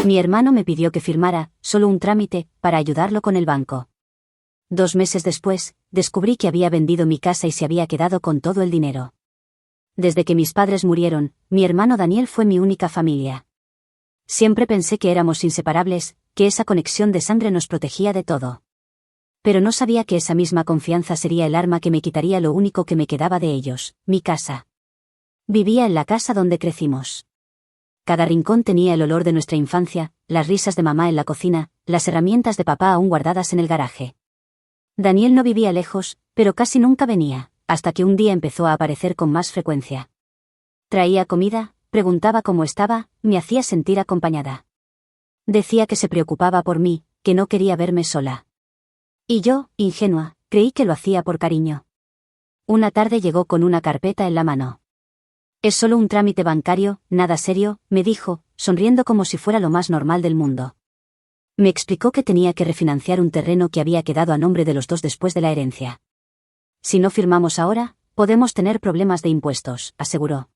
Mi hermano me pidió que firmara, solo un trámite, para ayudarlo con el banco. 2 meses después, descubrí que había vendido mi casa y se había quedado con todo el dinero. Desde que mis padres murieron, mi hermano Daniel fue mi única familia. Siempre pensé que éramos inseparables, que esa conexión de sangre nos protegía de todo. Pero no sabía que esa misma confianza sería el arma que me quitaría lo único que me quedaba de ellos, mi casa. Vivía en la casa donde crecimos. Cada rincón tenía el olor de nuestra infancia, las risas de mamá en la cocina, las herramientas de papá aún guardadas en el garaje. Daniel no vivía lejos, pero casi nunca venía, hasta que un día empezó a aparecer con más frecuencia. Traía comida, preguntaba cómo estaba, me hacía sentir acompañada. Decía que se preocupaba por mí, que no quería verme sola. Y yo, ingenua, creí que lo hacía por cariño. Una tarde llegó con una carpeta en la mano. «Es solo un trámite bancario, nada serio», me dijo, sonriendo como si fuera lo más normal del mundo. Me explicó que tenía que refinanciar un terreno que había quedado a nombre de los dos después de la herencia. «Si no firmamos ahora, podemos tener problemas de impuestos», aseguró.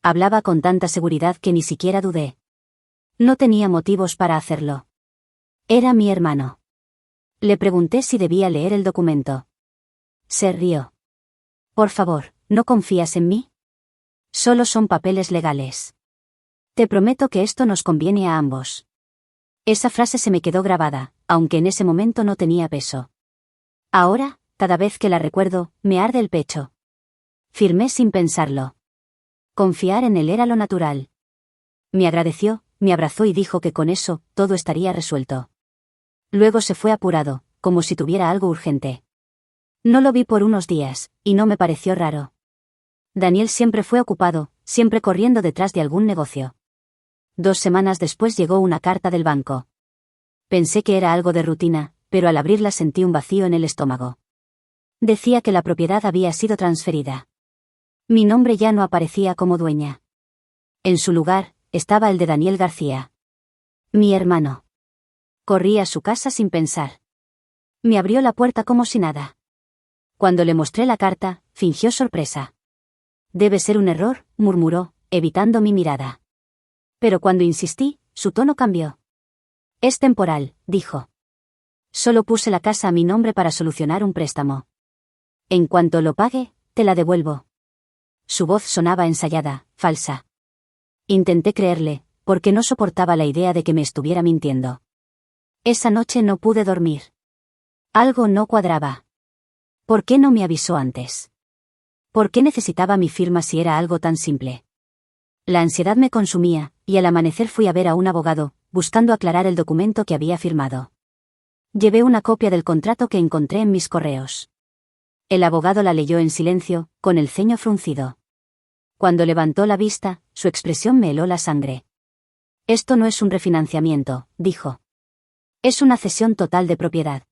Hablaba con tanta seguridad que ni siquiera dudé. No tenía motivos para hacerlo. Era mi hermano. Le pregunté si debía leer el documento. Se rió. «Por favor, ¿no confías en mí? Solo son papeles legales. Te prometo que esto nos conviene a ambos». Esa frase se me quedó grabada, aunque en ese momento no tenía peso. Ahora, cada vez que la recuerdo, me arde el pecho. Firmé sin pensarlo. Confiar en él era lo natural. Me agradeció, me abrazó y dijo que con eso, todo estaría resuelto. Luego se fue apurado, como si tuviera algo urgente. No lo vi por unos días, y no me pareció raro. Daniel siempre fue ocupado, siempre corriendo detrás de algún negocio. 2 semanas después llegó una carta del banco. Pensé que era algo de rutina, pero al abrirla sentí un vacío en el estómago. Decía que la propiedad había sido transferida. Mi nombre ya no aparecía como dueña. En su lugar, estaba el de Daniel García. Mi hermano. Corrí a su casa sin pensar. Me abrió la puerta como si nada. Cuando le mostré la carta, fingió sorpresa. «Debe ser un error», murmuró, evitando mi mirada. Pero cuando insistí, su tono cambió. «Es temporal», dijo. «Solo puse la casa a mi nombre para solucionar un préstamo. En cuanto lo pague, te la devuelvo». Su voz sonaba ensayada, falsa. Intenté creerle, porque no soportaba la idea de que me estuviera mintiendo. Esa noche no pude dormir. Algo no cuadraba. ¿Por qué no me avisó antes? ¿Por qué necesitaba mi firma si era algo tan simple? La ansiedad me consumía, y al amanecer fui a ver a un abogado, buscando aclarar el documento que había firmado. Llevé una copia del contrato que encontré en mis correos. El abogado la leyó en silencio, con el ceño fruncido. Cuando levantó la vista, su expresión me heló la sangre. «Esto no es un refinanciamiento», dijo. «Es una cesión total de propiedad.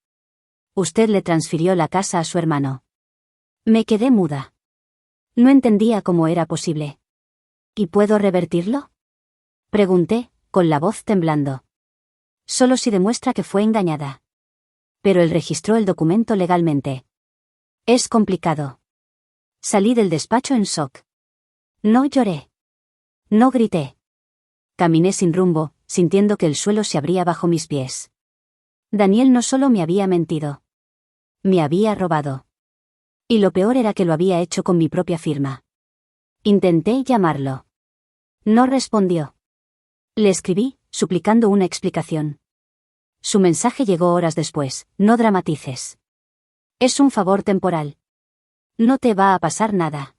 Usted le transfirió la casa a su hermano». Me quedé muda. No entendía cómo era posible. «¿Y puedo revertirlo?», pregunté, con la voz temblando. «Solo si demuestra que fue engañada». Pero él registró el documento legalmente. «Es complicado». Salí del despacho en shock. No lloré. No grité. Caminé sin rumbo, sintiendo que el suelo se abría bajo mis pies. Daniel no solo me había mentido. Me había robado. Y lo peor era que lo había hecho con mi propia firma. Intenté llamarlo. No respondió. Le escribí, suplicando una explicación. Su mensaje llegó horas después: «No dramatices. Es un favor temporal. No te va a pasar nada».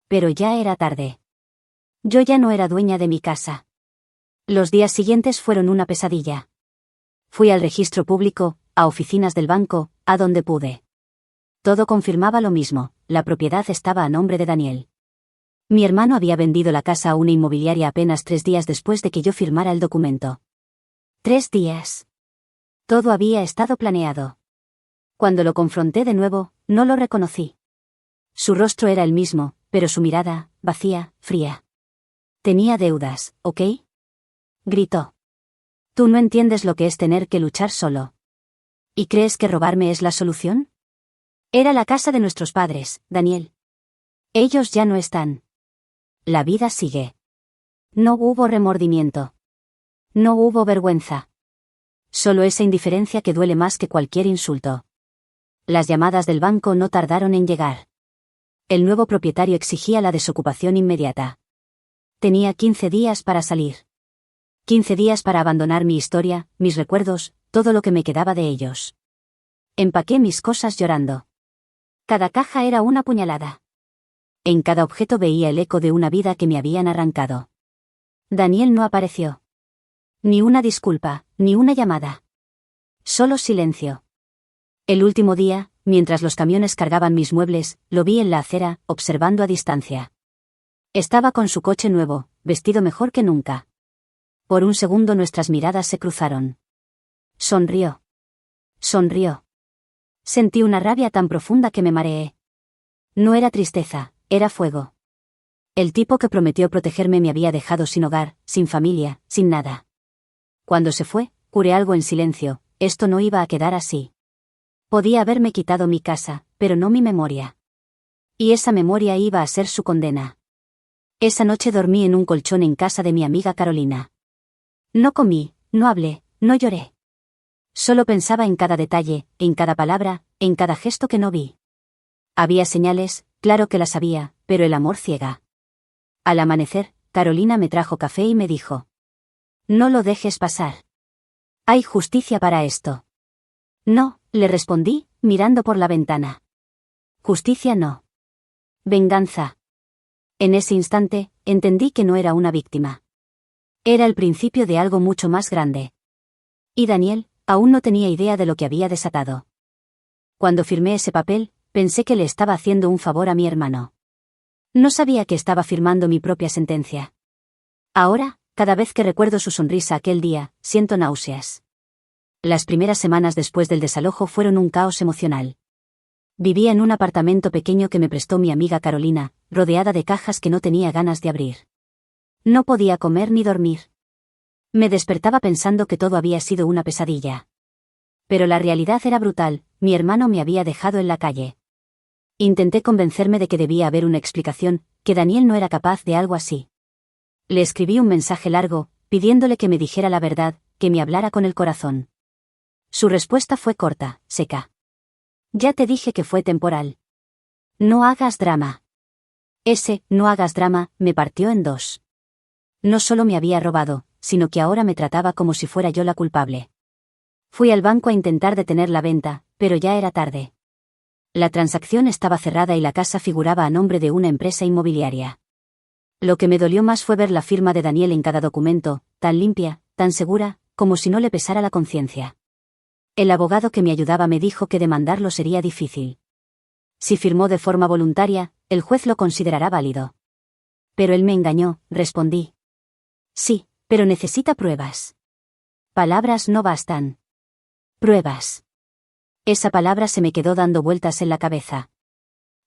Pero ya era tarde. Yo ya no era dueña de mi casa. Los días siguientes fueron una pesadilla. Fui al registro público, a oficinas del banco, a donde pude. Todo confirmaba lo mismo: la propiedad estaba a nombre de Daniel. Mi hermano había vendido la casa a una inmobiliaria apenas 3 días después de que yo firmara el documento. 3 días. Todo había estado planeado. Cuando lo confronté de nuevo, no lo reconocí. Su rostro era el mismo, pero su mirada, vacía, fría. «Tenía deudas, ¿ok?», gritó. «Tú no entiendes lo que es tener que luchar solo. ¿Y crees que robarme es la solución? Era la casa de nuestros padres, Daniel. Ellos ya no están. La vida sigue». No hubo remordimiento. No hubo vergüenza. Solo esa indiferencia que duele más que cualquier insulto. Las llamadas del banco no tardaron en llegar. El nuevo propietario exigía la desocupación inmediata. Tenía 15 días para salir. 15 días para abandonar mi historia, mis recuerdos, todo lo que me quedaba de ellos. Empaqué mis cosas llorando. Cada caja era una puñalada. En cada objeto veía el eco de una vida que me habían arrancado. Daniel no apareció. Ni una disculpa, ni una llamada. Solo silencio. El último día, mientras los camiones cargaban mis muebles, lo vi en la acera, observando a distancia. Estaba con su coche nuevo, vestido mejor que nunca. Por un segundo nuestras miradas se cruzaron. Sonrió. Sonrió. Sentí una rabia tan profunda que me mareé. No era tristeza, era fuego. El tipo que prometió protegerme me había dejado sin hogar, sin familia, sin nada. Cuando se fue, juré algo en silencio: esto no iba a quedar así. Podía haberme quitado mi casa, pero no mi memoria. Y esa memoria iba a ser su condena. Esa noche dormí en un colchón en casa de mi amiga Carolina. No comí, no hablé, no lloré. Solo pensaba en cada detalle, en cada palabra, en cada gesto que no vi. Había señales, claro que las había, pero el amor ciega. Al amanecer, Carolina me trajo café y me dijo: no lo dejes pasar. Hay justicia para esto. No, le respondí, mirando por la ventana. Justicia no. Venganza. En ese instante, entendí que no era una víctima. Era el principio de algo mucho más grande. Y Daniel, aún no tenía idea de lo que había desatado. Cuando firmé ese papel, pensé que le estaba haciendo un favor a mi hermano. No sabía que estaba firmando mi propia sentencia. Ahora, cada vez que recuerdo su sonrisa aquel día, siento náuseas. Las primeras semanas después del desalojo fueron un caos emocional. Vivía en un apartamento pequeño que me prestó mi amiga Carolina, rodeada de cajas que no tenía ganas de abrir. No podía comer ni dormir. Me despertaba pensando que todo había sido una pesadilla. Pero la realidad era brutal: mi hermano me había dejado en la calle. Intenté convencerme de que debía haber una explicación, que Daniel no era capaz de algo así. Le escribí un mensaje largo, pidiéndole que me dijera la verdad, que me hablara con el corazón. Su respuesta fue corta, seca. Ya te dije que fue temporal. No hagas drama. Ese "no hagas drama" me partió en dos. No solo me había robado, sino que ahora me trataba como si fuera yo la culpable. Fui al banco a intentar detener la venta, pero ya era tarde. La transacción estaba cerrada y la casa figuraba a nombre de una empresa inmobiliaria. Lo que me dolió más fue ver la firma de Daniel en cada documento, tan limpia, tan segura, como si no le pesara la conciencia. El abogado que me ayudaba me dijo que demandarlo sería difícil. Si firmó de forma voluntaria, el juez lo considerará válido. Pero él me engañó, respondí. Sí, pero necesita pruebas. Palabras no bastan. Pruebas. Esa palabra se me quedó dando vueltas en la cabeza.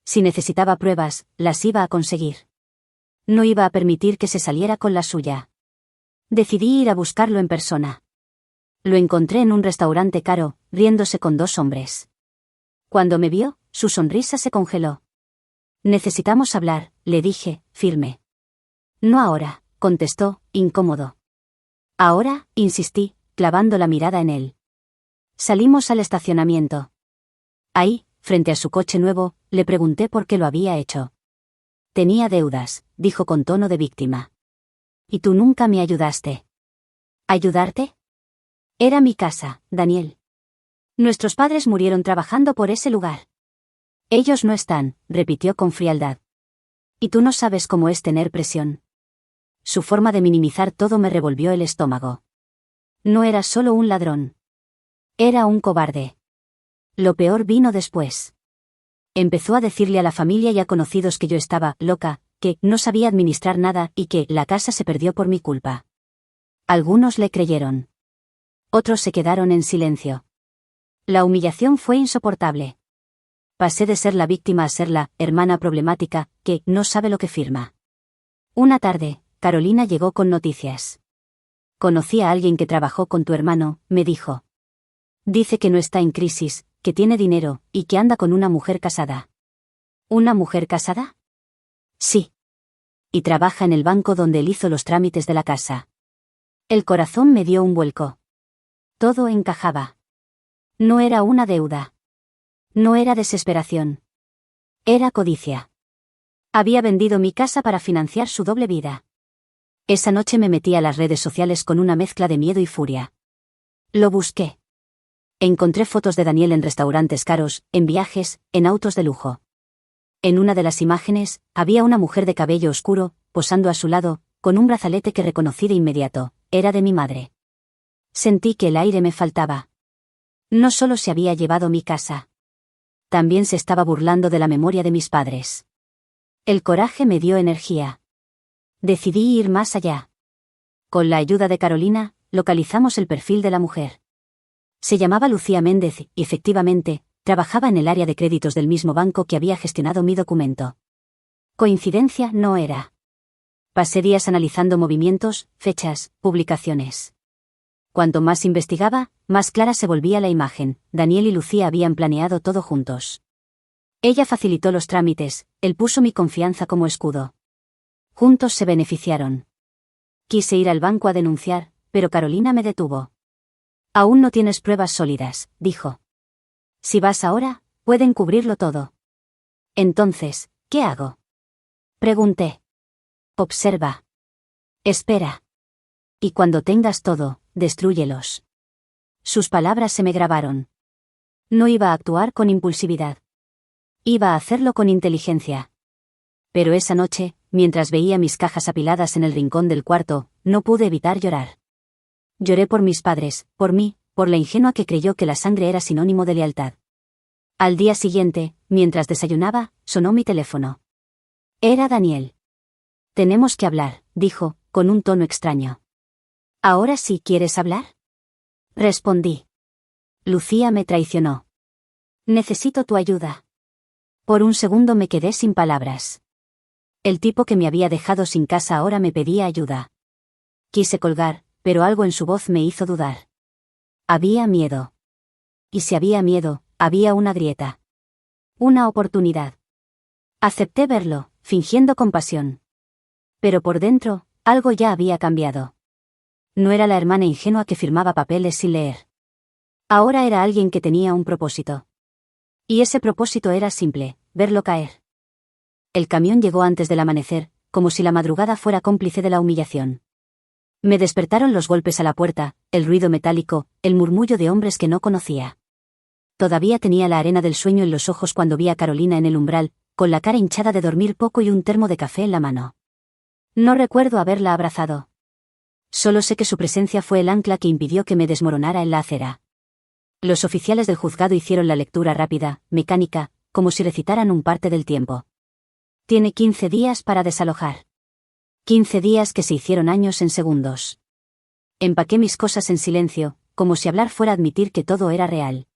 Si necesitaba pruebas, las iba a conseguir. No iba a permitir que se saliera con la suya. Decidí ir a buscarlo en persona. Lo encontré en un restaurante caro, riéndose con dos hombres. Cuando me vio, su sonrisa se congeló. Necesitamos hablar, le dije, firme. No ahora, contestó, incómodo. Ahora, insistí, clavando la mirada en él. Salimos al estacionamiento. Ahí, frente a su coche nuevo, le pregunté por qué lo había hecho. Tenía deudas, dijo con tono de víctima. Y tú nunca me ayudaste. ¿Ayudarte? Era mi casa, Daniel. Nuestros padres murieron trabajando por ese lugar. Ellos no están, repitió con frialdad. Y tú no sabes cómo es tener presión. Su forma de minimizar todo me revolvió el estómago. No era solo un ladrón. Era un cobarde. Lo peor vino después. Empezó a decirle a la familia y a conocidos que yo estaba loca, que no sabía administrar nada y que la casa se perdió por mi culpa. Algunos le creyeron. Otros se quedaron en silencio. La humillación fue insoportable. Pasé de ser la víctima a ser la hermana problemática, que no sabe lo que firma. Una tarde, Carolina llegó con noticias. Conocí a alguien que trabajó con tu hermano, me dijo. Dice que no está en crisis, que tiene dinero, y que anda con una mujer casada. ¿Una mujer casada? Sí. Y trabaja en el banco donde él hizo los trámites de la casa. El corazón me dio un vuelco. Todo encajaba. No era una deuda. No era desesperación. Era codicia. Había vendido mi casa para financiar su doble vida. Esa noche me metí a las redes sociales con una mezcla de miedo y furia. Lo busqué. Encontré fotos de Daniel en restaurantes caros, en viajes, en autos de lujo. En una de las imágenes, había una mujer de cabello oscuro, posando a su lado, con un brazalete que reconocí de inmediato, era de mi madre. Sentí que el aire me faltaba. No solo se había llevado mi casa. También se estaba burlando de la memoria de mis padres. El coraje me dio energía. Decidí ir más allá. Con la ayuda de Carolina, localizamos el perfil de la mujer. Se llamaba Lucía Méndez y, efectivamente, trabajaba en el área de créditos del mismo banco que había gestionado mi documento. Coincidencia no era. Pasé días analizando movimientos, fechas, publicaciones. Cuanto más investigaba, más clara se volvía la imagen. Daniel y Lucía habían planeado todo juntos. Ella facilitó los trámites, él puso mi confianza como escudo. Juntos se beneficiaron. Quise ir al banco a denunciar, pero Carolina me detuvo. Aún no tienes pruebas sólidas, dijo. Si vas ahora, pueden cubrirlo todo. Entonces, ¿qué hago? Pregunté. Observa. Espera. Y cuando tengas todo, destrúyelos. Sus palabras se me grabaron. No iba a actuar con impulsividad. Iba a hacerlo con inteligencia. Pero esa noche, mientras veía mis cajas apiladas en el rincón del cuarto, no pude evitar llorar. Lloré por mis padres, por mí, por la ingenua que creyó que la sangre era sinónimo de lealtad. Al día siguiente, mientras desayunaba, sonó mi teléfono. Era Daniel. Tenemos que hablar, dijo, con un tono extraño. ¿Ahora sí quieres hablar? Respondí. Lucía me traicionó. Necesito tu ayuda. Por un segundo me quedé sin palabras. El tipo que me había dejado sin casa ahora me pedía ayuda. Quise colgar, pero algo en su voz me hizo dudar. Había miedo. Y si había miedo, había una grieta. Una oportunidad. Acepté verlo, fingiendo compasión. Pero por dentro, algo ya había cambiado. No era la hermana ingenua que firmaba papeles sin leer. Ahora era alguien que tenía un propósito. Y ese propósito era simple, verlo caer. El camión llegó antes del amanecer, como si la madrugada fuera cómplice de la humillación. Me despertaron los golpes a la puerta, el ruido metálico, el murmullo de hombres que no conocía. Todavía tenía la arena del sueño en los ojos cuando vi a Carolina en el umbral, con la cara hinchada de dormir poco y un termo de café en la mano. No recuerdo haberla abrazado. Solo sé que su presencia fue el ancla que impidió que me desmoronara en la acera. Los oficiales del juzgado hicieron la lectura rápida, mecánica, como si recitaran un parte del tiempo. Tiene 15 días para desalojar. 15 días que se hicieron años en segundos. Empaqué mis cosas en silencio, como si hablar fuera admitir que todo era real.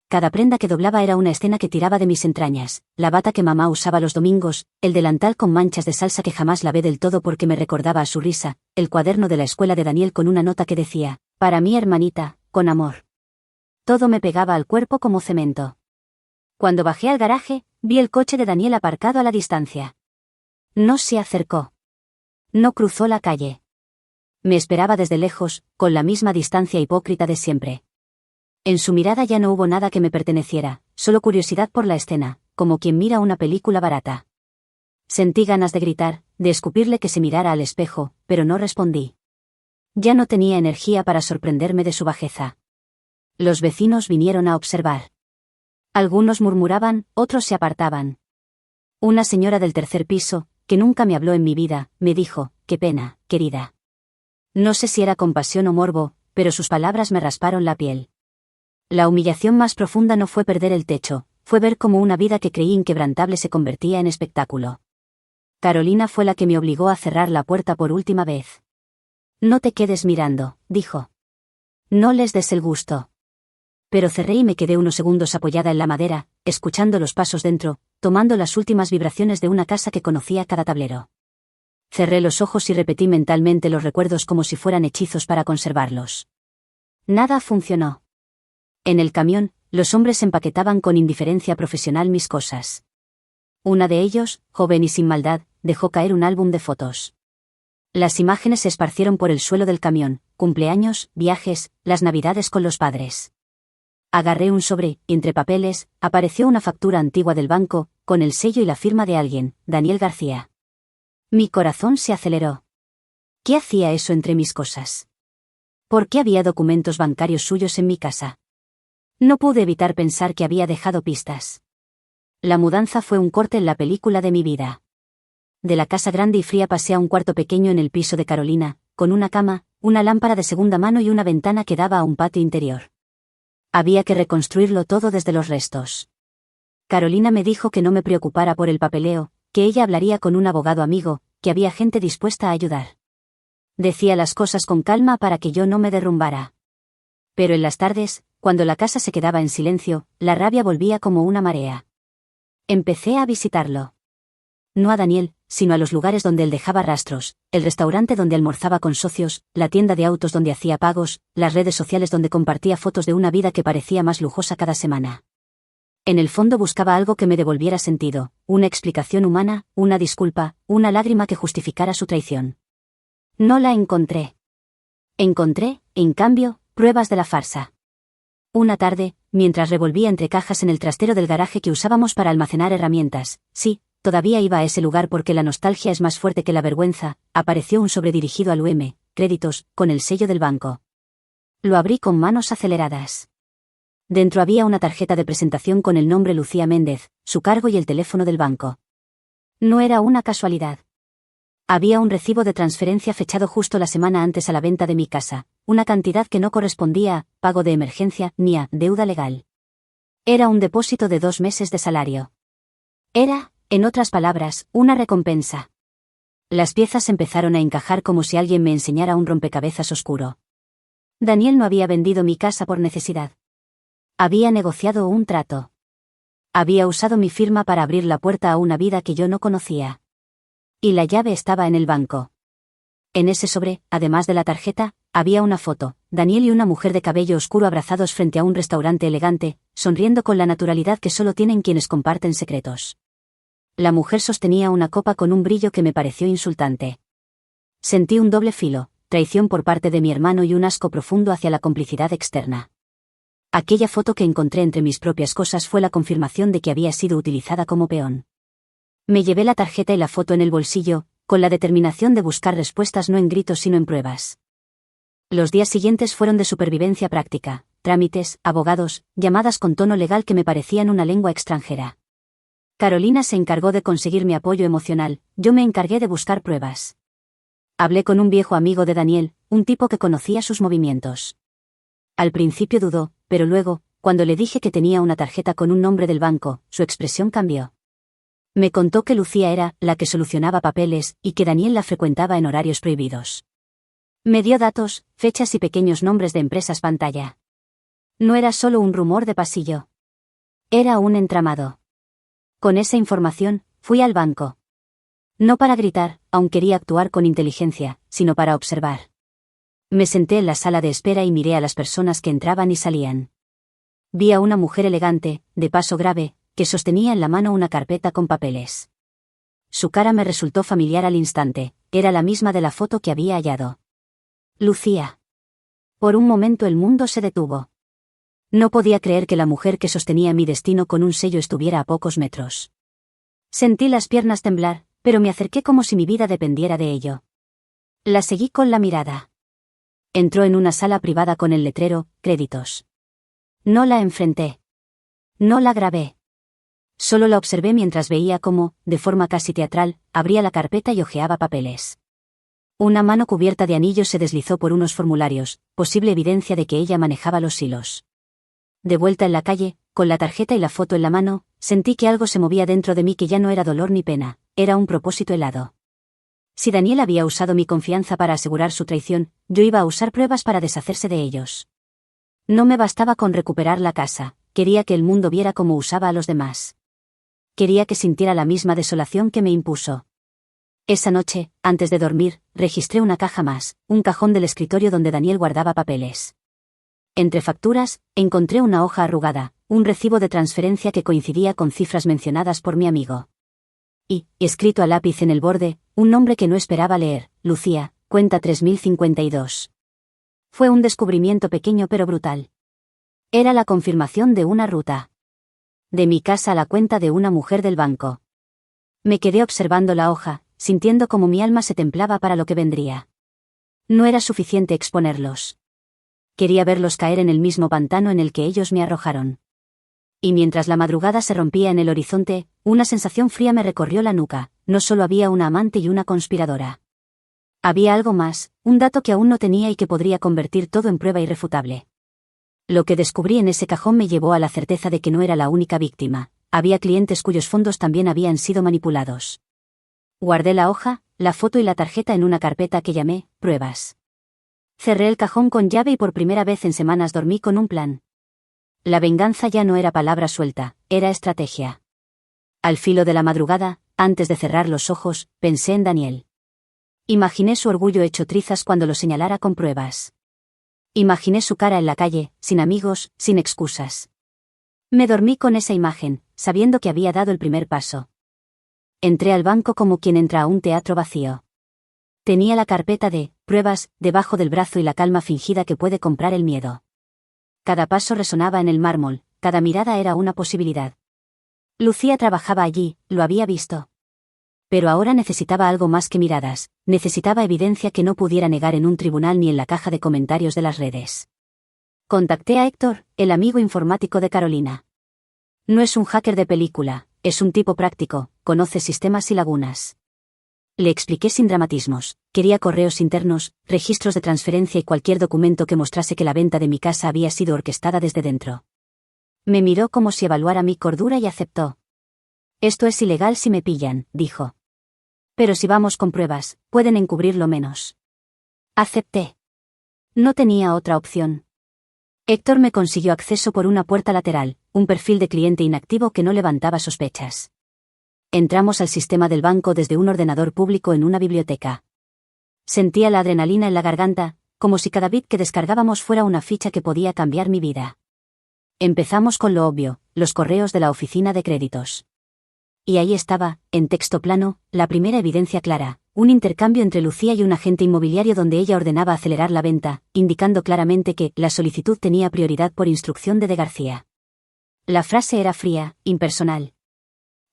Cada prenda que doblaba era una escena que tiraba de mis entrañas, la bata que mamá usaba los domingos, el delantal con manchas de salsa que jamás lavé del todo porque me recordaba a su risa, el cuaderno de la escuela de Daniel con una nota que decía, para mi hermanita, con amor. Todo me pegaba al cuerpo como cemento. Cuando bajé al garaje, vi el coche de Daniel aparcado a la distancia. No se acercó. No cruzó la calle. Me esperaba desde lejos, con la misma distancia hipócrita de siempre. En su mirada ya no hubo nada que me perteneciera, solo curiosidad por la escena, como quien mira una película barata. Sentí ganas de gritar, de escupirle que se mirara al espejo, pero no respondí. Ya no tenía energía para sorprenderme de su bajeza. Los vecinos vinieron a observar. Algunos murmuraban, otros se apartaban. Una señora del tercer piso, que nunca me habló en mi vida, me dijo, qué pena, querida. No sé si era compasión o morbo, pero sus palabras me rasparon la piel. La humillación más profunda no fue perder el techo, fue ver cómo una vida que creí inquebrantable se convertía en espectáculo. Carolina fue la que me obligó a cerrar la puerta por última vez. No te quedes mirando, dijo. No les des el gusto. Pero cerré y me quedé unos segundos apoyada en la madera, escuchando los pasos dentro, tomando las últimas vibraciones de una casa que conocía cada tablero. Cerré los ojos y repetí mentalmente los recuerdos como si fueran hechizos para conservarlos. Nada funcionó. En el camión, los hombres empaquetaban con indiferencia profesional mis cosas. Una de ellos, joven y sin maldad, dejó caer un álbum de fotos. Las imágenes se esparcieron por el suelo del camión: cumpleaños, viajes, las navidades con los padres. Agarré un sobre, y entre papeles, apareció una factura antigua del banco, con el sello y la firma de alguien, Daniel García. Mi corazón se aceleró. ¿Qué hacía eso entre mis cosas? ¿Por qué había documentos bancarios suyos en mi casa? No pude evitar pensar que había dejado pistas. La mudanza fue un corte en la película de mi vida. De la casa grande y fría pasé a un cuarto pequeño en el piso de Carolina, con una cama, una lámpara de segunda mano y una ventana que daba a un patio interior. Había que reconstruirlo todo desde los restos. Carolina me dijo que no me preocupara por el papeleo, que ella hablaría con un abogado amigo, que había gente dispuesta a ayudar. Decía las cosas con calma para que yo no me derrumbara. Pero en las tardes, cuando la casa se quedaba en silencio, la rabia volvía como una marea. Empecé a visitarlo. No a Daniel, sino a los lugares donde él dejaba rastros: el restaurante donde almorzaba con socios, la tienda de autos donde hacía pagos, las redes sociales donde compartía fotos de una vida que parecía más lujosa cada semana. En el fondo buscaba algo que me devolviera sentido, una explicación humana, una disculpa, una lágrima que justificara su traición. No la encontré. Encontré, en cambio, pruebas de la farsa. Una tarde, mientras revolvía entre cajas en el trastero del garaje que usábamos para almacenar herramientas, sí, todavía iba a ese lugar porque la nostalgia es más fuerte que la vergüenza, apareció un sobre dirigido al UM, créditos, con el sello del banco. Lo abrí con manos aceleradas. Dentro había una tarjeta de presentación con el nombre Lucía Méndez, su cargo y el teléfono del banco. No era una casualidad. Había un recibo de transferencia fechado justo la semana antes a la venta de mi casa, una cantidad que no correspondía a pago de emergencia ni a deuda legal. Era un depósito de 2 meses de salario. Era, en otras palabras, una recompensa. Las piezas empezaron a encajar como si alguien me enseñara un rompecabezas oscuro. Daniel no había vendido mi casa por necesidad. Había negociado un trato. Había usado mi firma para abrir la puerta a una vida que yo no conocía. Y la llave estaba en el banco. En ese sobre, además de la tarjeta, había una foto: Daniel y una mujer de cabello oscuro abrazados frente a un restaurante elegante, sonriendo con la naturalidad que solo tienen quienes comparten secretos. La mujer sostenía una copa con un brillo que me pareció insultante. Sentí un doble filo: traición por parte de mi hermano y un asco profundo hacia la complicidad externa. Aquella foto que encontré entre mis propias cosas fue la confirmación de que había sido utilizada como peón. Me llevé la tarjeta y la foto en el bolsillo, con la determinación de buscar respuestas no en gritos sino en pruebas. Los días siguientes fueron de supervivencia práctica: trámites, abogados, llamadas con tono legal que me parecían una lengua extranjera. Carolina se encargó de conseguir mi apoyo emocional, yo me encargué de buscar pruebas. Hablé con un viejo amigo de Daniel, un tipo que conocía sus movimientos. Al principio dudó, pero luego, cuando le dije que tenía una tarjeta con un nombre del banco, su expresión cambió. Me contó que Lucía era la que solucionaba papeles y que Daniel la frecuentaba en horarios prohibidos. Me dio datos, fechas y pequeños nombres de empresas pantalla. No era solo un rumor de pasillo. Era un entramado. Con esa información, fui al banco. No para gritar, aun quería actuar con inteligencia, sino para observar. Me senté en la sala de espera y miré a las personas que entraban y salían. Vi a una mujer elegante, de paso grave, que sostenía en la mano una carpeta con papeles. Su cara me resultó familiar al instante, era la misma de la foto que había hallado. Lucía. Por un momento el mundo se detuvo. No podía creer que la mujer que sostenía mi destino con un sello estuviera a pocos metros. Sentí las piernas temblar, pero me acerqué como si mi vida dependiera de ello. La seguí con la mirada. Entró en una sala privada con el letrero, créditos. No la enfrenté. No la grabé. Solo la observé mientras veía cómo, de forma casi teatral, abría la carpeta y hojeaba papeles. Una mano cubierta de anillos se deslizó por unos formularios, posible evidencia de que ella manejaba los hilos. De vuelta en la calle, con la tarjeta y la foto en la mano, sentí que algo se movía dentro de mí que ya no era dolor ni pena, era un propósito helado. Si Daniel había usado mi confianza para asegurar su traición, yo iba a usar pruebas para deshacerse de ellos. No me bastaba con recuperar la casa, quería que el mundo viera cómo usaba a los demás. Quería que sintiera la misma desolación que me impuso. Esa noche, antes de dormir, registré una caja más, un cajón del escritorio donde Daniel guardaba papeles. Entre facturas, encontré una hoja arrugada, un recibo de transferencia que coincidía con cifras mencionadas por mi amigo. Y, escrito a lápiz en el borde, un nombre que no esperaba leer: Lucía, cuenta 3052. Fue un descubrimiento pequeño pero brutal. Era la confirmación de una ruta. De mi casa a la cuenta de una mujer del banco. Me quedé observando la hoja, sintiendo como mi alma se templaba para lo que vendría. No era suficiente exponerlos. Quería verlos caer en el mismo pantano en el que ellos me arrojaron. Y mientras la madrugada se rompía en el horizonte, una sensación fría me recorrió la nuca. No solo había una amante y una conspiradora. Había algo más, un dato que aún no tenía y que podría convertir todo en prueba irrefutable. Lo que descubrí en ese cajón me llevó a la certeza de que no era la única víctima. Había clientes cuyos fondos también habían sido manipulados. Guardé la hoja, la foto y la tarjeta en una carpeta que llamé pruebas. Cerré el cajón con llave y por primera vez en semanas dormí con un plan. La venganza ya no era palabra suelta, era estrategia. Al filo de la madrugada, antes de cerrar los ojos, pensé en Daniel. Imaginé su orgullo hecho trizas cuando lo señalara con pruebas. Imaginé su cara en la calle, sin amigos, sin excusas. Me dormí con esa imagen, sabiendo que había dado el primer paso. Entré al banco como quien entra a un teatro vacío. Tenía la carpeta de pruebas debajo del brazo y la calma fingida que puede comprar el miedo. Cada paso resonaba en el mármol, cada mirada era una posibilidad. Lucía trabajaba allí, lo había visto. Pero ahora necesitaba algo más que miradas, necesitaba evidencia que no pudiera negar en un tribunal ni en la caja de comentarios de las redes. Contacté a Héctor, el amigo informático de Carolina. No es un hacker de película, es un tipo práctico, conoce sistemas y lagunas. Le expliqué sin dramatismos, quería correos internos, registros de transferencia y cualquier documento que mostrase que la venta de mi casa había sido orquestada desde dentro. Me miró como si evaluara mi cordura y aceptó. Esto es ilegal si me pillan, dijo. Pero si vamos con pruebas, pueden encubrirlo menos. Acepté. No tenía otra opción. Héctor me consiguió acceso por una puerta lateral, un perfil de cliente inactivo que no levantaba sospechas. Entramos al sistema del banco desde un ordenador público en una biblioteca. Sentía la adrenalina en la garganta, como si cada bit que descargábamos fuera una ficha que podía cambiar mi vida. Empezamos con lo obvio, los correos de la oficina de créditos. Y ahí estaba, en texto plano, la primera evidencia clara, un intercambio entre Lucía y un agente inmobiliario donde ella ordenaba acelerar la venta, indicando claramente que la solicitud tenía prioridad por instrucción de García. La frase era fría, impersonal.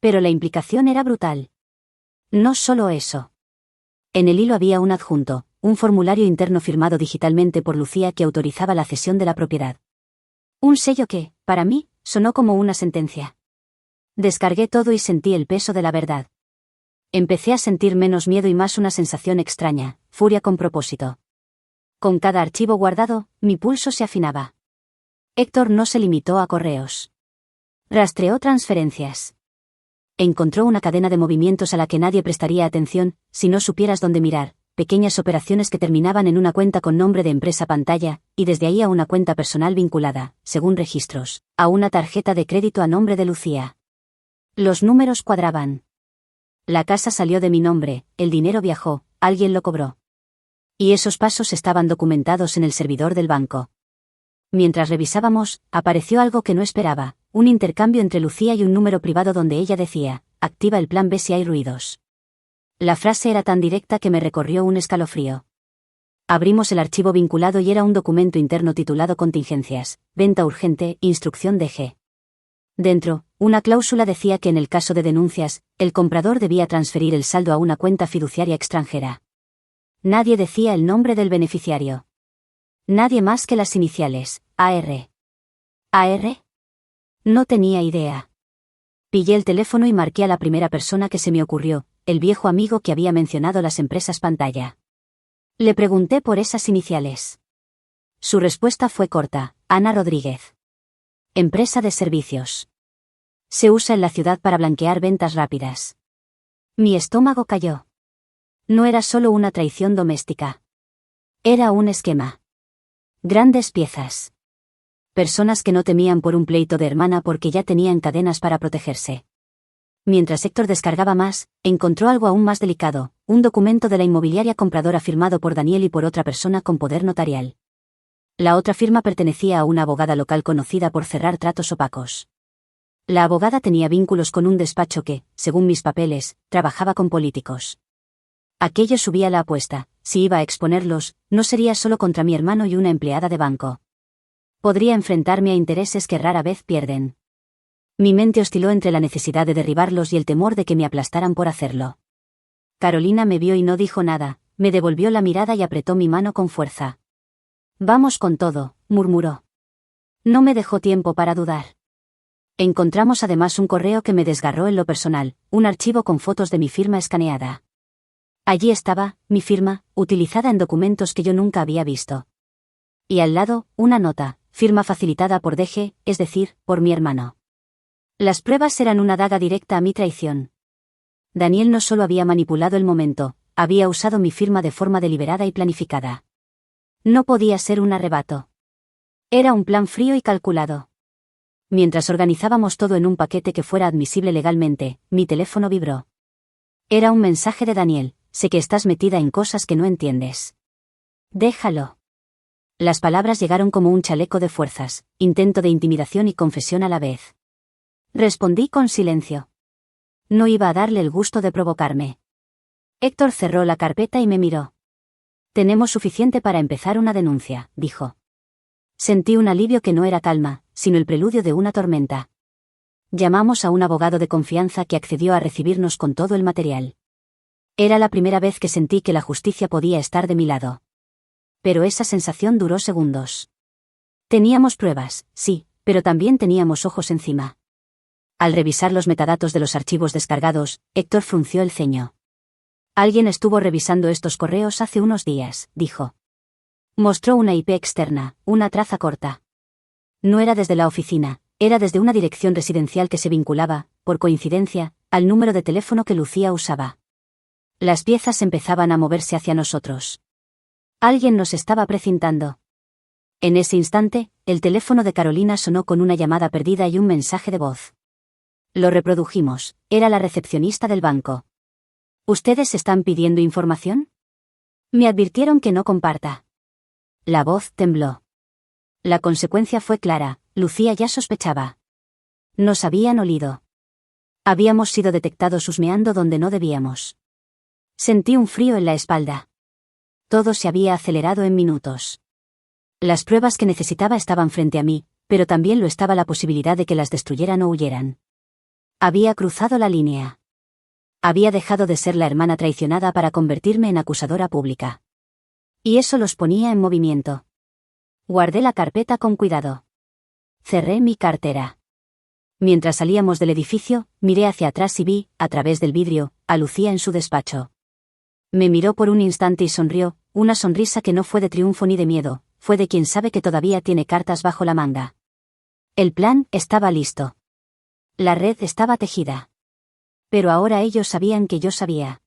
Pero la implicación era brutal. No solo eso. En el hilo había un adjunto, un formulario interno firmado digitalmente por Lucía que autorizaba la cesión de la propiedad. Un sello que, para mí, sonó como una sentencia. Descargué todo y sentí el peso de la verdad. Empecé a sentir menos miedo y más una sensación extraña, furia con propósito. Con cada archivo guardado, mi pulso se afinaba. Héctor no se limitó a correos. Rastreó transferencias. Encontró una cadena de movimientos a la que nadie prestaría atención, si no supieras dónde mirar, pequeñas operaciones que terminaban en una cuenta con nombre de empresa pantalla, y desde ahí a una cuenta personal vinculada, según registros, a una tarjeta de crédito a nombre de Lucía. Los números cuadraban. La casa salió de mi nombre, el dinero viajó, alguien lo cobró. Y esos pasos estaban documentados en el servidor del banco. Mientras revisábamos, apareció algo que no esperaba, un intercambio entre Lucía y un número privado donde ella decía, activa el plan B si hay ruidos. La frase era tan directa que me recorrió un escalofrío. Abrimos el archivo vinculado y era un documento interno titulado Contingencias, venta urgente, instrucción de G. Dentro, una cláusula decía que en el caso de denuncias, el comprador debía transferir el saldo a una cuenta fiduciaria extranjera. Nadie decía el nombre del beneficiario. Nadie más que las iniciales, AR. ¿AR? No tenía idea. Pillé el teléfono y marqué a la primera persona que se me ocurrió, el viejo amigo que había mencionado las empresas pantalla. Le pregunté por esas iniciales. Su respuesta fue corta, Ana Rodríguez. Empresa de servicios. Se usa en la ciudad para blanquear ventas rápidas. Mi estómago cayó. No era solo una traición doméstica. Era un esquema. Grandes piezas. Personas que no temían por un pleito de hermana porque ya tenían cadenas para protegerse. Mientras Héctor descargaba más, encontró algo aún más delicado, un documento de la inmobiliaria compradora firmado por Daniel y por otra persona con poder notarial. La otra firma pertenecía a una abogada local conocida por cerrar tratos opacos. La abogada tenía vínculos con un despacho que, según mis papeles, trabajaba con políticos. Aquello subía la apuesta. Si iba a exponerlos, no sería solo contra mi hermano y una empleada de banco. Podría enfrentarme a intereses que rara vez pierden. Mi mente osciló entre la necesidad de derribarlos y el temor de que me aplastaran por hacerlo. Carolina me vio y no dijo nada, me devolvió la mirada y apretó mi mano con fuerza. Vamos con todo, murmuró. No me dejó tiempo para dudar. Encontramos además un correo que me desgarró en lo personal, un archivo con fotos de mi firma escaneada. Allí estaba, mi firma, utilizada en documentos que yo nunca había visto. Y al lado, una nota, firma facilitada por DG, es decir, por mi hermano. Las pruebas eran una daga directa a mi traición. Daniel no solo había manipulado el momento, había usado mi firma de forma deliberada y planificada. No podía ser un arrebato. Era un plan frío y calculado. Mientras organizábamos todo en un paquete que fuera admisible legalmente, mi teléfono vibró. Era un mensaje de Daniel: sé que estás metida en cosas que no entiendes. Déjalo. Las palabras llegaron como un chaleco de fuerzas, intento de intimidación y confesión a la vez. Respondí con silencio. No iba a darle el gusto de provocarme. Héctor cerró la carpeta y me miró. Tenemos suficiente para empezar una denuncia, dijo. Sentí un alivio que no era calma, sino el preludio de una tormenta. Llamamos a un abogado de confianza que accedió a recibirnos con todo el material. Era la primera vez que sentí que la justicia podía estar de mi lado. Pero esa sensación duró segundos. Teníamos pruebas, sí, pero también teníamos ojos encima. Al revisar los metadatos de los archivos descargados, Héctor frunció el ceño. Alguien estuvo revisando estos correos hace unos días, dijo. Mostró una IP externa, una traza corta. No era desde la oficina, era desde una dirección residencial que se vinculaba, por coincidencia, al número de teléfono que Lucía usaba. Las piezas empezaban a moverse hacia nosotros. Alguien nos estaba precintando. En ese instante, el teléfono de Carolina sonó con una llamada perdida y un mensaje de voz. Lo reprodujimos, era la recepcionista del banco. ¿Ustedes están pidiendo información? Me advirtieron que no comparta. La voz tembló. La consecuencia fue clara, Lucía ya sospechaba. Nos habían olido. Habíamos sido detectados husmeando donde no debíamos. Sentí un frío en la espalda. Todo se había acelerado en minutos. Las pruebas que necesitaba estaban frente a mí, pero también lo estaba la posibilidad de que las destruyeran o huyeran. Había cruzado la línea. Había dejado de ser la hermana traicionada para convertirme en acusadora pública. Y eso los ponía en movimiento. Guardé la carpeta con cuidado. Cerré mi cartera. Mientras salíamos del edificio, miré hacia atrás y vi, a través del vidrio, a Lucía en su despacho. Me miró por un instante y sonrió, una sonrisa que no fue de triunfo ni de miedo, fue de quien sabe que todavía tiene cartas bajo la manga. El plan estaba listo. La red estaba tejida. Pero ahora ellos sabían que yo sabía.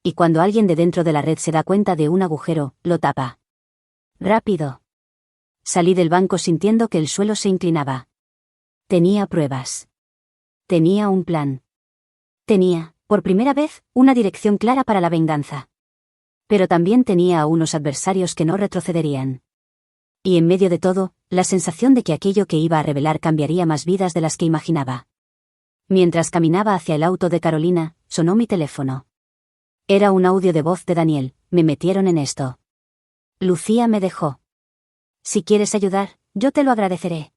Y cuando alguien de dentro de la red se da cuenta de un agujero, lo tapa. Rápido. Salí del banco sintiendo que el suelo se inclinaba. Tenía pruebas. Tenía un plan. Tenía, por primera vez, una dirección clara para la venganza. Pero también tenía a unos adversarios que no retrocederían. Y en medio de todo, la sensación de que aquello que iba a revelar cambiaría más vidas de las que imaginaba. Mientras caminaba hacia el auto de Carolina, sonó mi teléfono. Era un audio de voz de Daniel: me metieron en esto. Lucía me dejó. Si quieres ayudar, yo te lo agradeceré.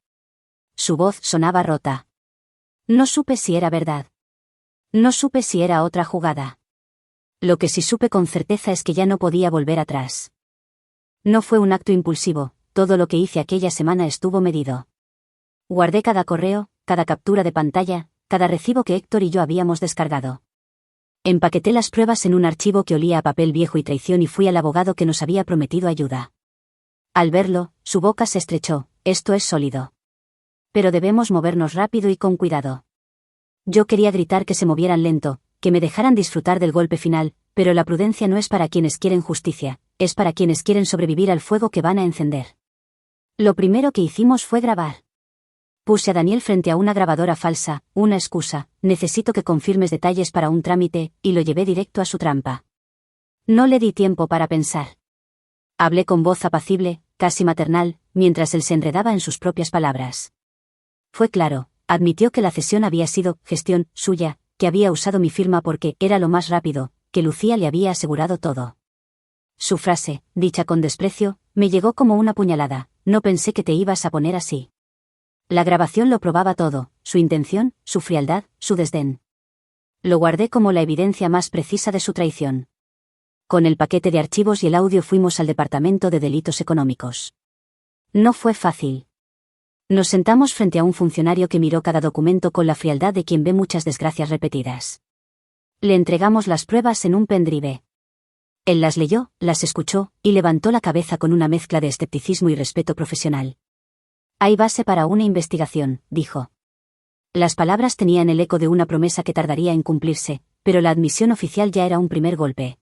Su voz sonaba rota. No supe si era verdad. No supe si era otra jugada. Lo que sí supe con certeza es que ya no podía volver atrás. No fue un acto impulsivo, todo lo que hice aquella semana estuvo medido. Guardé cada correo, cada captura de pantalla, cada recibo que Héctor y yo habíamos descargado. Empaqueté las pruebas en un archivo que olía a papel viejo y traición y fui al abogado que nos había prometido ayuda. Al verlo, su boca se estrechó: esto es sólido. Pero debemos movernos rápido y con cuidado. Yo quería gritar que se movieran lento, que me dejaran disfrutar del golpe final, pero la prudencia no es para quienes quieren justicia, es para quienes quieren sobrevivir al fuego que van a encender. Lo primero que hicimos fue grabar. Puse a Daniel frente a una grabadora falsa, una excusa: necesito que confirmes detalles para un trámite, y lo llevé directo a su trampa. No le di tiempo para pensar. Hablé con voz apacible, casi maternal, mientras él se enredaba en sus propias palabras. Fue claro, Admitió que la cesión había sido gestión suya, que había usado mi firma porque era lo más rápido, que Lucía le había asegurado todo. Su frase, dicha con desprecio, me llegó como una puñalada. No pensé que te ibas a poner así. La grabación lo probaba todo, su intención, su frialdad, su desdén. Lo guardé como la evidencia más precisa de su traición. Con el paquete de archivos y el audio fuimos al Departamento de Delitos Económicos. No fue fácil. Nos sentamos frente a un funcionario que miró cada documento con la frialdad de quien ve muchas desgracias repetidas. Le entregamos las pruebas en un pendrive. Él las leyó, las escuchó, y levantó la cabeza con una mezcla de escepticismo y respeto profesional. Hay base para una investigación, dijo. Las palabras tenían el eco de una promesa que tardaría en cumplirse, pero la admisión oficial ya era un primer golpe.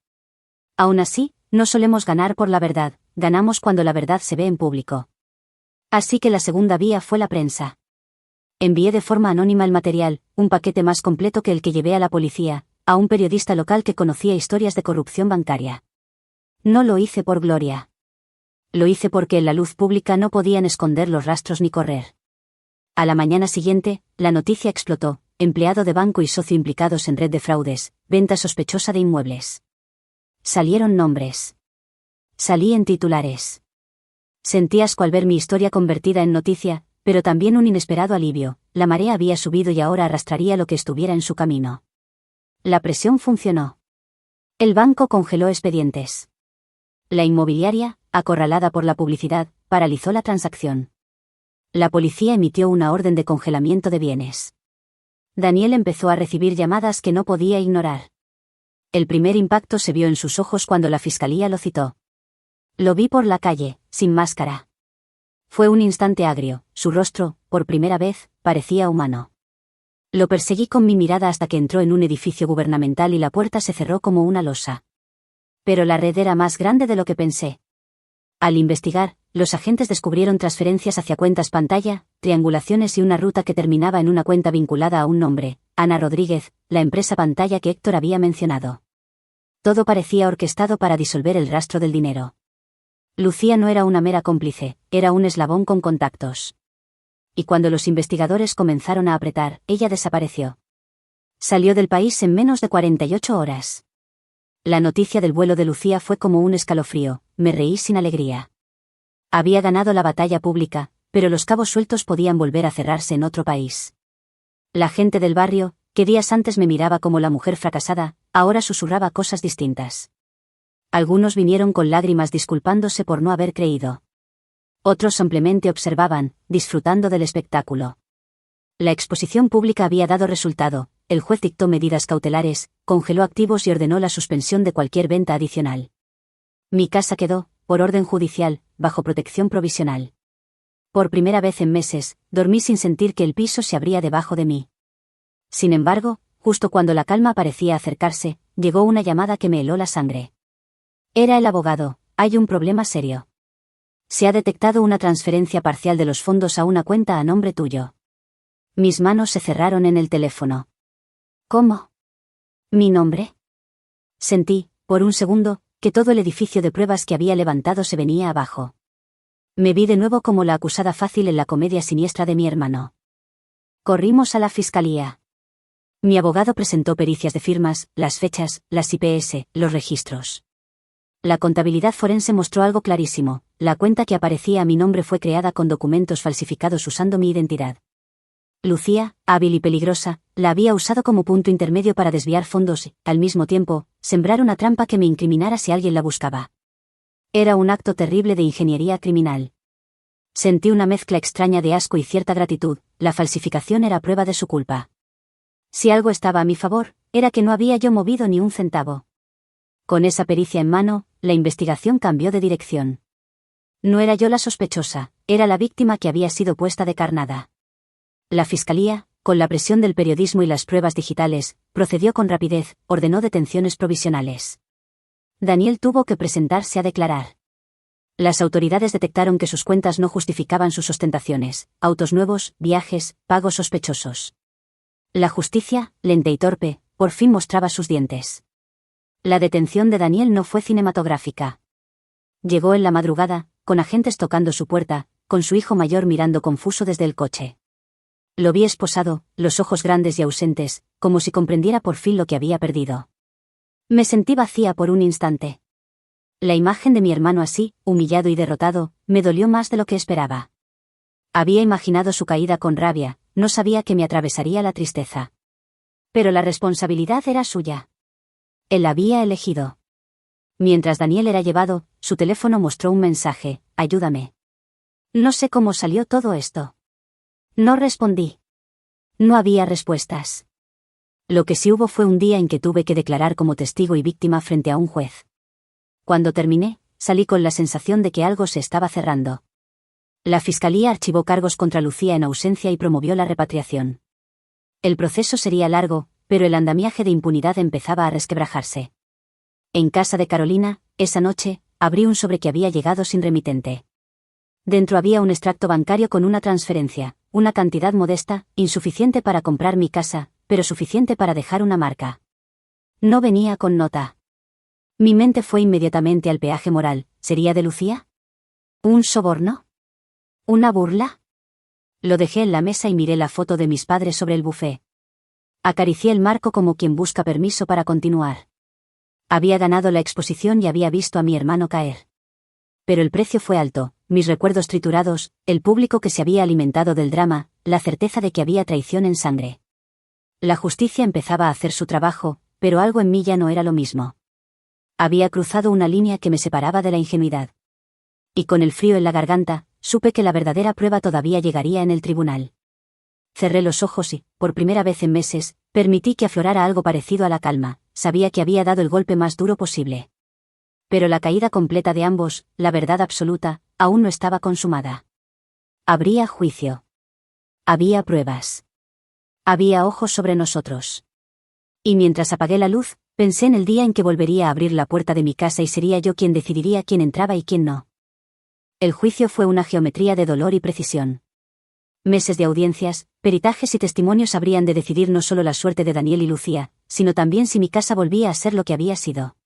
Aún así, no solemos ganar por la verdad, ganamos cuando la verdad se ve en público. Así que la segunda vía fue la prensa. Envié de forma anónima el material, un paquete más completo que el que llevé a la policía, a un periodista local que conocía historias de corrupción bancaria. No lo hice por gloria. Lo hice porque en la luz pública no podían esconder los rastros ni correr. A la mañana siguiente, la noticia explotó: empleado de banco y socio implicados en red de fraudes, venta sospechosa de inmuebles. Salieron nombres. Salí en titulares. Sentí asco al ver mi historia convertida en noticia, pero también un inesperado alivio. La marea había subido y ahora arrastraría lo que estuviera en su camino. La presión funcionó. El banco congeló expedientes. La inmobiliaria, acorralada por la publicidad, paralizó la transacción. La policía emitió una orden de congelamiento de bienes. Daniel empezó a recibir llamadas que no podía ignorar. El primer impacto se vio en sus ojos cuando la fiscalía lo citó. Lo vi por la calle, sin máscara. Fue un instante agrio, su rostro, por primera vez, parecía humano. Lo perseguí con mi mirada hasta que entró en un edificio gubernamental y la puerta se cerró como una losa. Pero la red era más grande de lo que pensé. Al investigar, los agentes descubrieron transferencias hacia cuentas pantalla, triangulaciones y una ruta que terminaba en una cuenta vinculada a un nombre, Ana Rodríguez, la empresa pantalla que Héctor había mencionado. Todo parecía orquestado para disolver el rastro del dinero. Lucía no era una mera cómplice, era un eslabón con contactos. Y cuando los investigadores comenzaron a apretar, ella desapareció. Salió del país en menos de 48 horas. La noticia del vuelo de Lucía fue como un escalofrío, me reí sin alegría. Había ganado la batalla pública, pero los cabos sueltos podían volver a cerrarse en otro país. La gente del barrio, que días antes me miraba como la mujer fracasada, ahora susurraba cosas distintas. Algunos vinieron con lágrimas disculpándose por no haber creído. Otros simplemente observaban, disfrutando del espectáculo. La exposición pública había dado resultado, el juez dictó medidas cautelares, congeló activos y ordenó la suspensión de cualquier venta adicional. Mi casa quedó, por orden judicial, bajo protección provisional. Por primera vez en meses, dormí sin sentir que el piso se abría debajo de mí. Sin embargo, justo cuando la calma parecía acercarse, llegó una llamada que me heló la sangre. Era el abogado: hay un problema serio. Se ha detectado una transferencia parcial de los fondos a una cuenta a nombre tuyo. Mis manos se cerraron en el teléfono. ¿Cómo? ¿Mi nombre? Sentí, por un segundo, que todo el edificio de pruebas que había levantado se venía abajo. Me vi de nuevo como la acusada fácil en la comedia siniestra de mi hermano. Corrimos a la fiscalía. Mi abogado presentó pericias de firmas, las fechas, las IPS, los registros. La contabilidad forense mostró algo clarísimo: la cuenta que aparecía a mi nombre fue creada con documentos falsificados usando mi identidad. Lucía, hábil y peligrosa, la había usado como punto intermedio para desviar fondos y, al mismo tiempo, sembrar una trampa que me incriminara si alguien la buscaba. Era un acto terrible de ingeniería criminal. Sentí una mezcla extraña de asco y cierta gratitud: la falsificación era prueba de su culpa. Si algo estaba a mi favor, era que no había yo movido ni un centavo. Con esa pericia en mano, la investigación cambió de dirección. No era yo la sospechosa, era la víctima que había sido puesta de carnada. La fiscalía, con la presión del periodismo y las pruebas digitales, procedió con rapidez, ordenó detenciones provisionales. Daniel tuvo que presentarse a declarar. Las autoridades detectaron que sus cuentas no justificaban sus ostentaciones: autos nuevos, viajes, pagos sospechosos. La justicia, lenta y torpe, por fin mostraba sus dientes. La detención de Daniel no fue cinematográfica. Llegó en la madrugada, con agentes tocando su puerta, con su hijo mayor mirando confuso desde el coche. Lo vi esposado, los ojos grandes y ausentes, como si comprendiera por fin lo que había perdido. Me sentí vacía por un instante. La imagen de mi hermano así, humillado y derrotado, me dolió más de lo que esperaba. Había imaginado su caída con rabia, no sabía que me atravesaría la tristeza. Pero la responsabilidad era suya. Él la había elegido. Mientras Daniel era llevado, su teléfono mostró un mensaje: ayúdame. No sé cómo salió todo esto. No respondí. No había respuestas. Lo que sí hubo fue un día en que tuve que declarar como testigo y víctima frente a un juez. Cuando terminé, salí con la sensación de que algo se estaba cerrando. La fiscalía archivó cargos contra Lucía en ausencia y promovió la repatriación. El proceso sería largo, pero el andamiaje de impunidad empezaba a resquebrajarse. En casa de Carolina, esa noche, abrí un sobre que había llegado sin remitente. Dentro había un extracto bancario con una transferencia, una cantidad modesta, insuficiente para comprar mi casa, pero suficiente para dejar una marca. No venía con nota. Mi mente fue inmediatamente al peaje moral: ¿sería de Lucía? ¿Un soborno? ¿Una burla? Lo dejé en la mesa y miré la foto de mis padres sobre el buffet. Acaricié el marco como quien busca permiso para continuar. Había ganado la exposición y había visto a mi hermano caer. Pero el precio fue alto: mis recuerdos triturados, el público que se había alimentado del drama, la certeza de que había traición en sangre. La justicia empezaba a hacer su trabajo, pero algo en mí ya no era lo mismo. Había cruzado una línea que me separaba de la ingenuidad. Y con el frío en la garganta, supe que la verdadera prueba todavía llegaría en el tribunal. Cerré los ojos y, por primera vez en meses, permití que aflorara algo parecido a la calma. Sabía que había dado el golpe más duro posible. Pero la caída completa de ambos, la verdad absoluta, aún no estaba consumada. Habría juicio. Había pruebas. Había ojos sobre nosotros. Y mientras apagué la luz, pensé en el día en que volvería a abrir la puerta de mi casa y sería yo quien decidiría quién entraba y quién no. El juicio fue una geometría de dolor y precisión. Meses de audiencias, peritajes y testimonios habrían de decidir no solo la suerte de Daniel y Lucía, sino también si mi casa volvía a ser lo que había sido.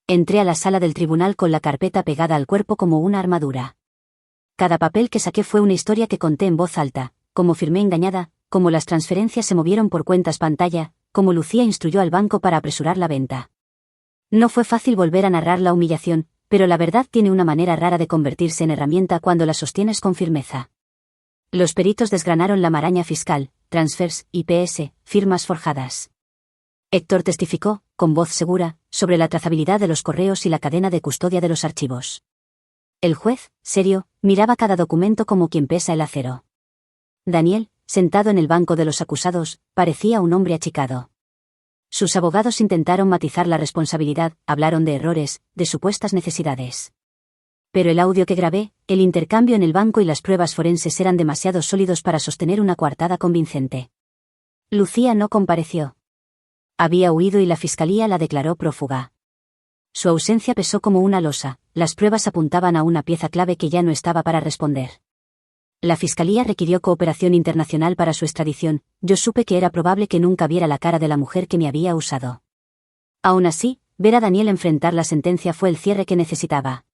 Entré a la sala del tribunal con la carpeta pegada al cuerpo como una armadura. Cada papel que saqué fue una historia que conté en voz alta: cómo firmé engañada, cómo las transferencias se movieron por cuentas pantalla, cómo Lucía instruyó al banco para apresurar la venta. No fue fácil volver a narrar la humillación, pero la verdad tiene una manera rara de convertirse en herramienta cuando la sostienes con firmeza. Los peritos desgranaron la maraña fiscal: transfers, IPS, firmas forjadas. Héctor testificó, con voz segura, sobre la trazabilidad de los correos y la cadena de custodia de los archivos. El juez, serio, miraba cada documento como quien pesa el acero. Daniel, sentado en el banco de los acusados, parecía un hombre achicado. Sus abogados intentaron matizar la responsabilidad, hablaron de errores, de supuestas necesidades. Pero el audio que grabé, el intercambio en el banco y las pruebas forenses eran demasiado sólidos para sostener una coartada convincente. Lucía no compareció. Había huido y la fiscalía la declaró prófuga. Su ausencia pesó como una losa, las pruebas apuntaban a una pieza clave que ya no estaba para responder. La fiscalía requirió cooperación internacional para su extradición. Yo supe que era probable que nunca viera la cara de la mujer que me había usado. Aún así, ver a Daniel enfrentar la sentencia fue el cierre que necesitaba.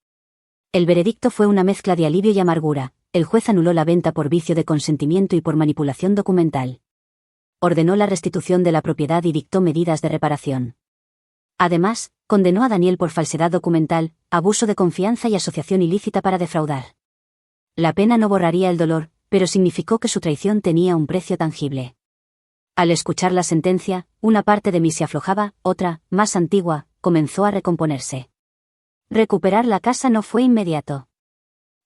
El veredicto fue una mezcla de alivio y amargura. El juez anuló la venta por vicio de consentimiento y por manipulación documental. Ordenó la restitución de la propiedad y dictó medidas de reparación. Además, condenó a Daniel por falsedad documental, abuso de confianza y asociación ilícita para defraudar. La pena no borraría el dolor, pero significó que su traición tenía un precio tangible. Al escuchar la sentencia, una parte de mí se aflojaba, otra, más antigua, comenzó a recomponerse. Recuperar la casa no fue inmediato.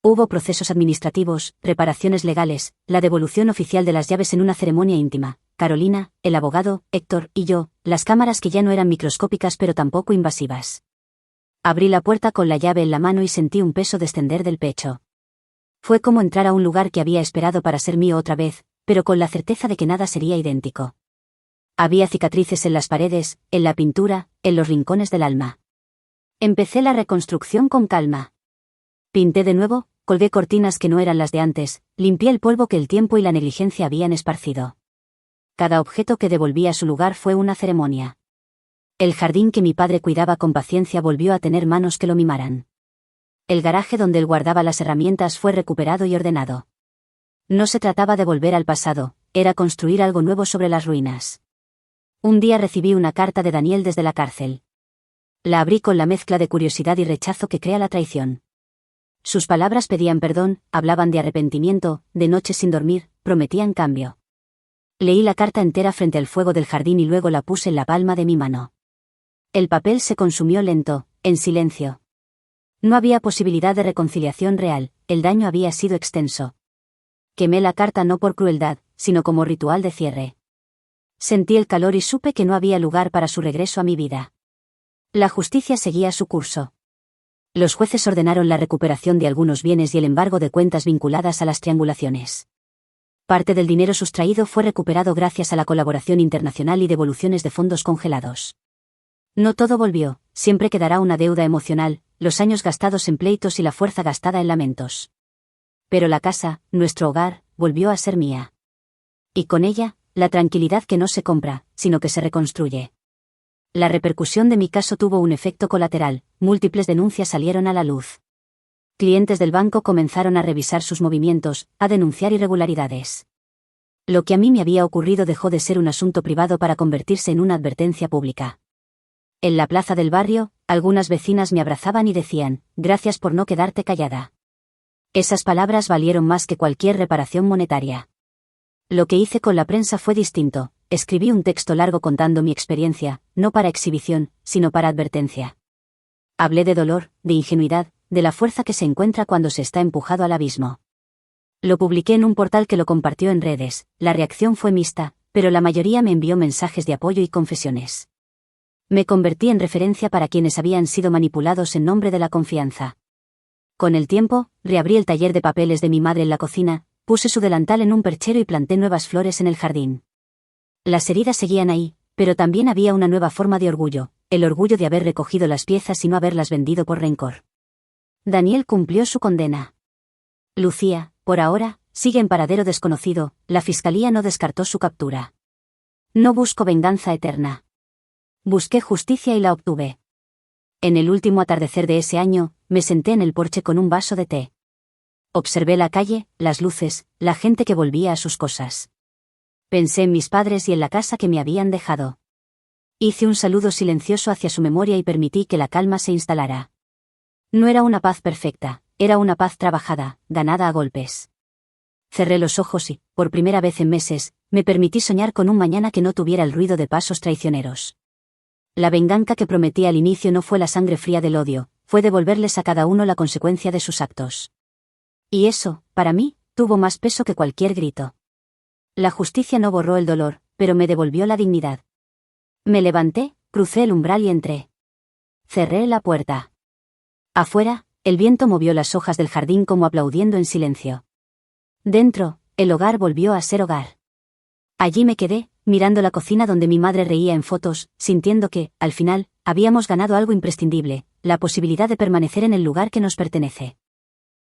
Hubo procesos administrativos, reparaciones legales, la devolución oficial de las llaves en una ceremonia íntima. Carolina, el abogado, Héctor y yo, las cámaras que ya no eran microscópicas pero tampoco invasivas. Abrí la puerta con la llave en la mano y sentí un peso descender del pecho. Fue como entrar a un lugar que había esperado para ser mío otra vez, pero con la certeza de que nada sería idéntico. Había cicatrices en las paredes, en la pintura, en los rincones del alma. Empecé la reconstrucción con calma. Pinté de nuevo, colgué cortinas que no eran las de antes, limpié el polvo que el tiempo y la negligencia habían esparcido. Cada objeto que devolví a su lugar fue una ceremonia. El jardín que mi padre cuidaba con paciencia volvió a tener manos que lo mimaran. El garaje donde él guardaba las herramientas fue recuperado y ordenado. No se trataba de volver al pasado, era construir algo nuevo sobre las ruinas. Un día recibí una carta de Daniel desde la cárcel. La abrí con la mezcla de curiosidad y rechazo que crea la traición. Sus palabras pedían perdón, hablaban de arrepentimiento, de noches sin dormir, prometían cambio. Leí la carta entera frente al fuego del jardín y luego la puse en la palma de mi mano. El papel se consumió lento, en silencio. No había posibilidad de reconciliación real, el daño había sido extenso. Quemé la carta no por crueldad, sino como ritual de cierre. Sentí el calor y supe que no había lugar para su regreso a mi vida. La justicia seguía su curso. Los jueces ordenaron la recuperación de algunos bienes y el embargo de cuentas vinculadas a las triangulaciones. Parte del dinero sustraído fue recuperado gracias a la colaboración internacional y devoluciones de fondos congelados. No todo volvió, siempre quedará una deuda emocional, los años gastados en pleitos y la fuerza gastada en lamentos. Pero la casa, nuestro hogar, volvió a ser mía. Y con ella, la tranquilidad que no se compra, sino que se reconstruye. La repercusión de mi caso tuvo un efecto colateral, múltiples denuncias salieron a la luz. Clientes del banco comenzaron a revisar sus movimientos, a denunciar irregularidades. Lo que a mí me había ocurrido dejó de ser un asunto privado para convertirse en una advertencia pública. En la plaza del barrio, algunas vecinas me abrazaban y decían, gracias por no quedarte callada. Esas palabras valieron más que cualquier reparación monetaria. Lo que hice con la prensa fue distinto, escribí un texto largo contando mi experiencia, no para exhibición, sino para advertencia. Hablé de dolor, de ingenuidad, de la fuerza que se encuentra cuando se está empujado al abismo. Lo publiqué en un portal que lo compartió en redes, la reacción fue mixta, pero la mayoría me envió mensajes de apoyo y confesiones. Me convertí en referencia para quienes habían sido manipulados en nombre de la confianza. Con el tiempo, reabrí el taller de papeles de mi madre en la cocina, puse su delantal en un perchero y planté nuevas flores en el jardín. Las heridas seguían ahí, pero también había una nueva forma de orgullo, el orgullo de haber recogido las piezas y no haberlas vendido por rencor. Daniel cumplió su condena. Lucía, por ahora, sigue en paradero desconocido, la fiscalía no descartó su captura. No busco venganza eterna. Busqué justicia y la obtuve. En el último atardecer de ese año, me senté en el porche con un vaso de té. Observé la calle, las luces, la gente que volvía a sus cosas. Pensé en mis padres y en la casa que me habían dejado. Hice un saludo silencioso hacia su memoria y permití que la calma se instalara. No era una paz perfecta, era una paz trabajada, ganada a golpes. Cerré los ojos y, por primera vez en meses, me permití soñar con un mañana que no tuviera el ruido de pasos traicioneros. La venganza que prometí al inicio no fue la sangre fría del odio, fue devolverles a cada uno la consecuencia de sus actos. Y eso, para mí, tuvo más peso que cualquier grito. La justicia no borró el dolor, pero me devolvió la dignidad. Me levanté, crucé el umbral y entré. Cerré la puerta. Afuera, el viento movió las hojas del jardín como aplaudiendo en silencio. Dentro, el hogar volvió a ser hogar. Allí me quedé, mirando la cocina donde mi madre reía en fotos, sintiendo que, al final, habíamos ganado algo imprescindible, la posibilidad de permanecer en el lugar que nos pertenece.